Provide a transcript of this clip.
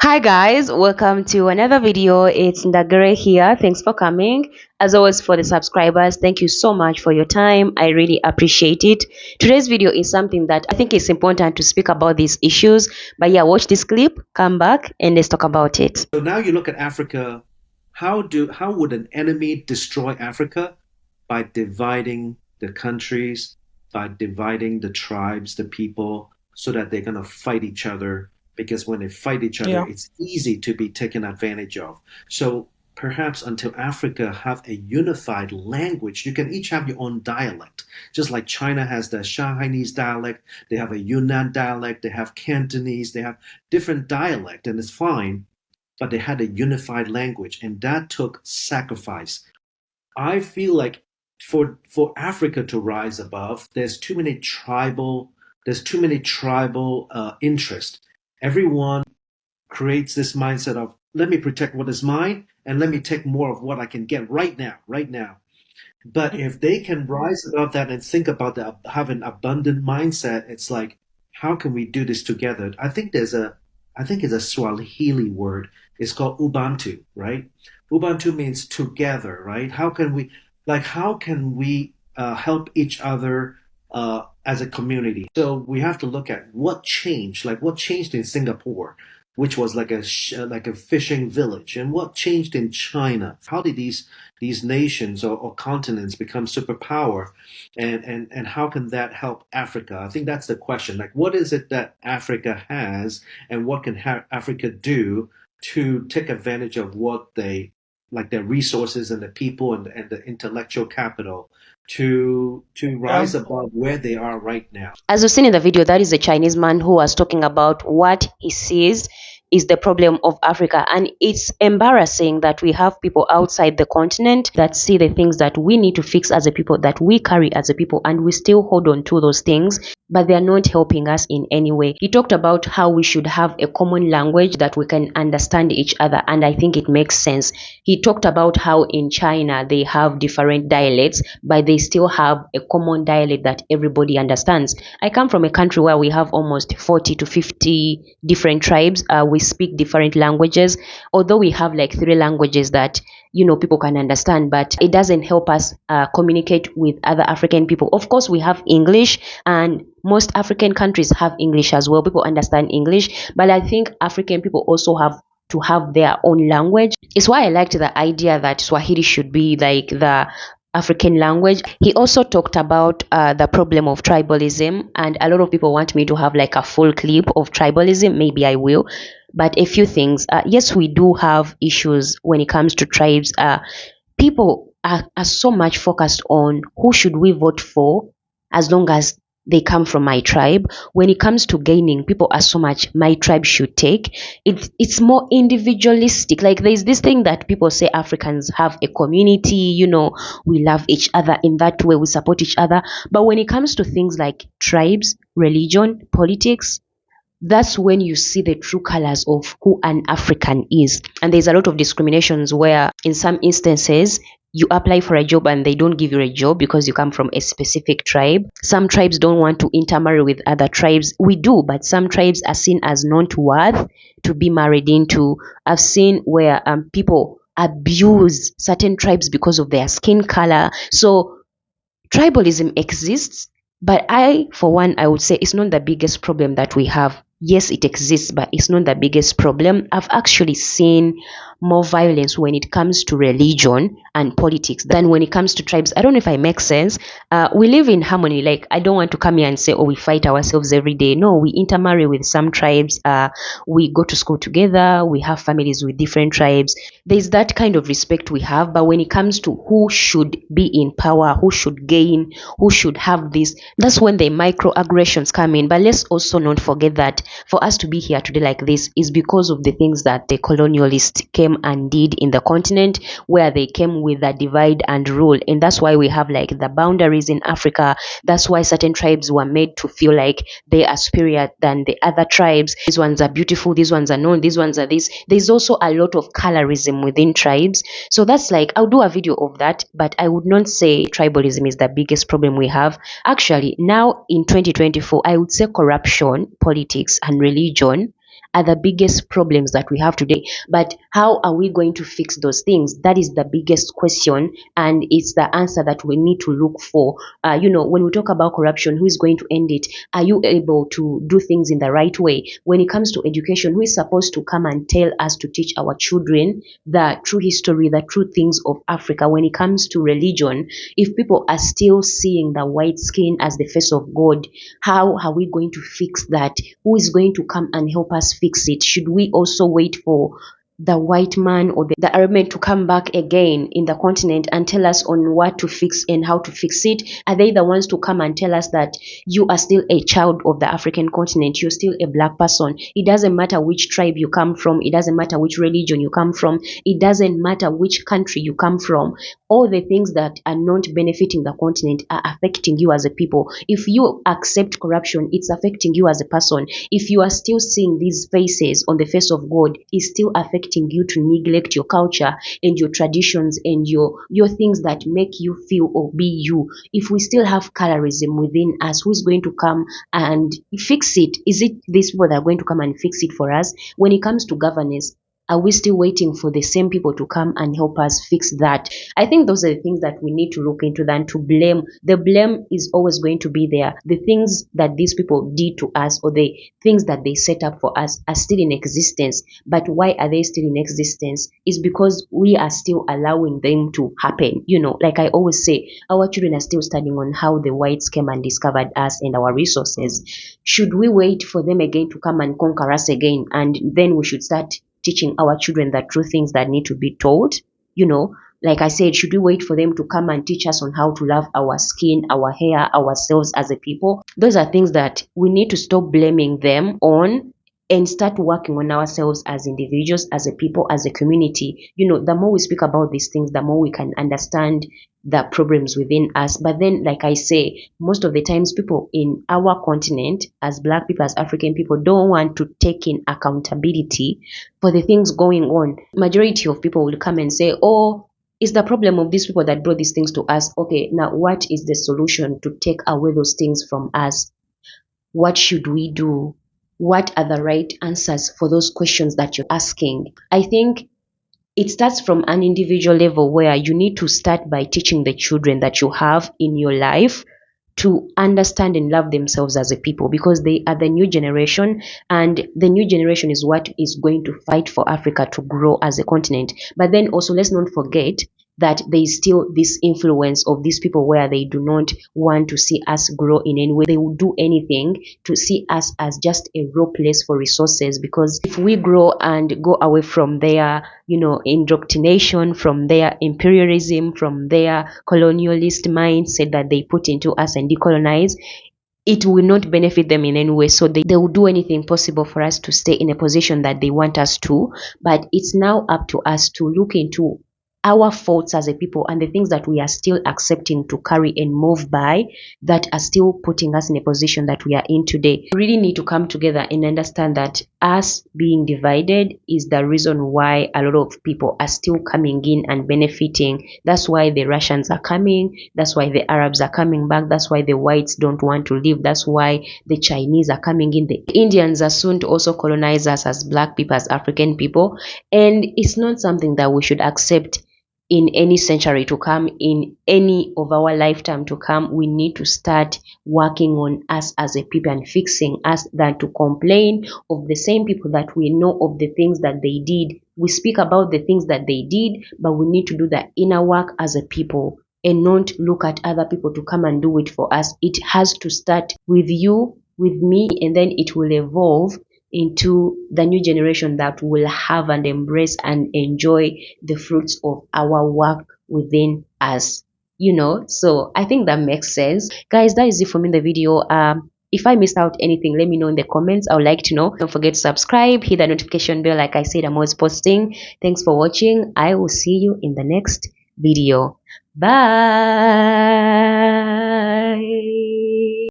Hi guys, welcome to another video. It's Ndagire here. Thanks for coming. As always, for the subscribers, thank you so much for your time. I really appreciate it. Today's video is something that I think is important to speak about these issues. But yeah, watch this clip, come back, and let's talk about it. So now you look at Africa, how would an enemy destroy Africa? By dividing the countries, by dividing the tribes, the people, so that they're gonna fight each other. Because when they fight each other, it's easy to be taken advantage of. So perhaps until Africa have a unified language, you can each have your own dialect. Just like China has the Shanghainese dialect, they have a Yunnan dialect, they have Cantonese, they have different dialect, and it's fine, but they had a unified language, and that took sacrifice. I feel like for Africa to rise above, there's too many tribal interests. Everyone creates this mindset of, let me protect what is mine and let me take more of what I can get right now. But if they can rise above that and think about have an abundant mindset, it's like, how can we do this together? I think it's a Swahili word. It's called Ubuntu, right? Ubuntu means together, right? How can we help each other as a community? So we have to look at what changed, like what changed in Singapore, which was like a fishing village, and what changed in China. How did these nations or continents become superpower, and how can that help Africa? I think that's the question. Like, what is it that Africa has, and what can Africa do to take advantage of what like their resources and the people and the intellectual capital to rise above where they are right now. As you've seen in the video, that is a Chinese man who was talking about what he sees is the problem of Africa. And it's embarrassing that we have people outside the continent that see the things that we need to fix as a people, that we carry as a people, and we still hold on to those things, but they are not helping us in any way. He talked about how we should have a common language that we can understand each other, and I think it makes sense. He talked about how in China they have different dialects, but they still have a common dialect that everybody understands. I come from a country where we have almost 40 to 50 different tribes. We speak different languages, although we have like 3 languages that people can understand, but it doesn't help us communicate with other African people. Of course, we have English, and most African countries have English as well. People understand English, but I think African people also have to have their own language. It's why I liked the idea that Swahili should be like the African language. He also talked about the problem of tribalism, and a lot of people want me to have like a full clip of tribalism. Maybe I will. But a few things. Yes, we do have issues when it comes to tribes. People are so much focused on who should we vote for, as long as they come from my tribe. When it comes to gaining, people are so much my tribe should take. It's more individualistic. Like there's this thing that people say Africans have a community, we love each other in that way, we support each other. But when it comes to things like tribes, religion, politics, that's when you see the true colors of who an African is. And there's a lot of discriminations where in some instances you apply for a job and they don't give you a job because you come from a specific tribe. Some tribes don't want to intermarry with other tribes. We do, but some tribes are seen as non-worth to be married into. I've seen where people abuse certain tribes because of their skin color. So tribalism exists, but for one, I would say it's not the biggest problem that we have. Yes, it exists, but it's not the biggest problem. I've actually seen more violence when it comes to religion and politics than when it comes to tribes. I don't know if I make sense. We live in harmony. Like, I don't want to come here and say, oh, we fight ourselves every day. No, we intermarry with some tribes. We go to school together. We have families with different tribes. There's that kind of respect we have. But when it comes to who should be in power, who should gain, who should have this, that's when the microaggressions come in. But let's also not forget that for us to be here today like this is because of the things that the colonialists came and did in the continent, where they came with a divide and rule. And that's why we have like the boundaries in Africa. That's why certain tribes were made to feel like they are superior than the other tribes. These ones are beautiful, these ones are known, these ones are this. There's also a lot of colorism within tribes. So that's like, I'll do a video of that, but I would not say tribalism is the biggest problem we have. Actually, now in 2024, I would say corruption, politics, and religion are the biggest problems that we have today. But how are we going to fix those things? That is the biggest question, and it's the answer that we need to look for. When we talk about corruption, who is going to end it? Are you able to do things in the right way? When it comes to education, who is supposed to come and tell us, to teach our children the true history, the true things of Africa? When it comes to religion, if people are still seeing the white skin as the face of God, how are we going to fix that? Who is going to come and help us fix it? Should we also wait for the white man or the Arab man to come back again in the continent and tell us on what to fix and how to fix it? Are they the ones to come and tell us that you are still a child of the African continent, you're still a black person? It doesn't matter which tribe you come from, it doesn't matter which religion you come from, it doesn't matter which country you come from. All the things that are not benefiting the continent are affecting you as a people. If you accept corruption, it's affecting you as a person. If you are still seeing these faces on the face of God, it's still affecting you to neglect your culture and your traditions and your things that make you feel or be you. If we still have colorism within us, who's going to come and fix it? Is it these people that are going to come and fix it for us? When it comes to governance, are we still waiting for the same people to come and help us fix that? I think those are the things that we need to look into than to blame. The blame is always going to be there. The things that these people did to us or the things that they set up for us are still in existence. But why are they still in existence? It's because we are still allowing them to happen. Like I always say, our children are still studying on how the whites came and discovered us and our resources. Should we wait for them again to come and conquer us again, and then we should start teaching our children the true things that need to be told? Like I said, should we wait for them to come and teach us on how to love our skin, our hair, ourselves as a people? Those are things that we need to stop blaming them on and start working on ourselves as individuals, as a people, as a community. The more we speak about these things, the more we can understand the problems within us. But then, like I say, most of the times people in our continent, as black people, as African people, don't want to take in accountability for the things going on. Majority of people will come and say, oh, it's the problem of these people that brought these things to us. Okay, now what is the solution to take away those things from us? What should we do? What are the right answers for those questions that you're asking? I think it starts from an individual level, where you need to start by teaching the children that you have in your life to understand and love themselves as a people, because they are the new generation, and the new generation is what is going to fight for Africa to grow as a continent. But then also, let's not forget that there is still this influence of these people where they do not want to see us grow in any way. They will do anything to see us as just a raw place for resources, because if we grow and go away from their indoctrination, from their imperialism, from their colonialist mindset that they put into us and decolonize, it will not benefit them in any way. So they will do anything possible for us to stay in a position that they want us to. But it's now up to us to look into our faults as a people and the things that we are still accepting to carry and move by, that are still putting us in a position that we are in today. We really need to come together and understand that us being divided is the reason why a lot of people are still coming in and benefiting. That's why the Russians are coming. That's why the Arabs are coming back. That's why the whites don't want to leave. That's why the Chinese are coming in. The Indians are soon to also colonize us as black people, as African people. And it's not something that we should accept in any century to come, in any of our lifetime to come. We need to start working on us as a people and fixing us, than to complain of the same people that we know of the things that they did. We speak about the things that they did, but we need to do the inner work as a people and not look at other people to come and do it for us. It has to start with you, with me, and then it will evolve into the new generation that will have and embrace and enjoy the fruits of our work within us. So I think that makes sense. Guys, that is it for me in the video. If I missed out anything, let me know in the comments. I would like to know. Don't forget to subscribe, hit the notification bell. Like I said, I'm always posting. Thanks for watching. I will see you in the next video. Bye.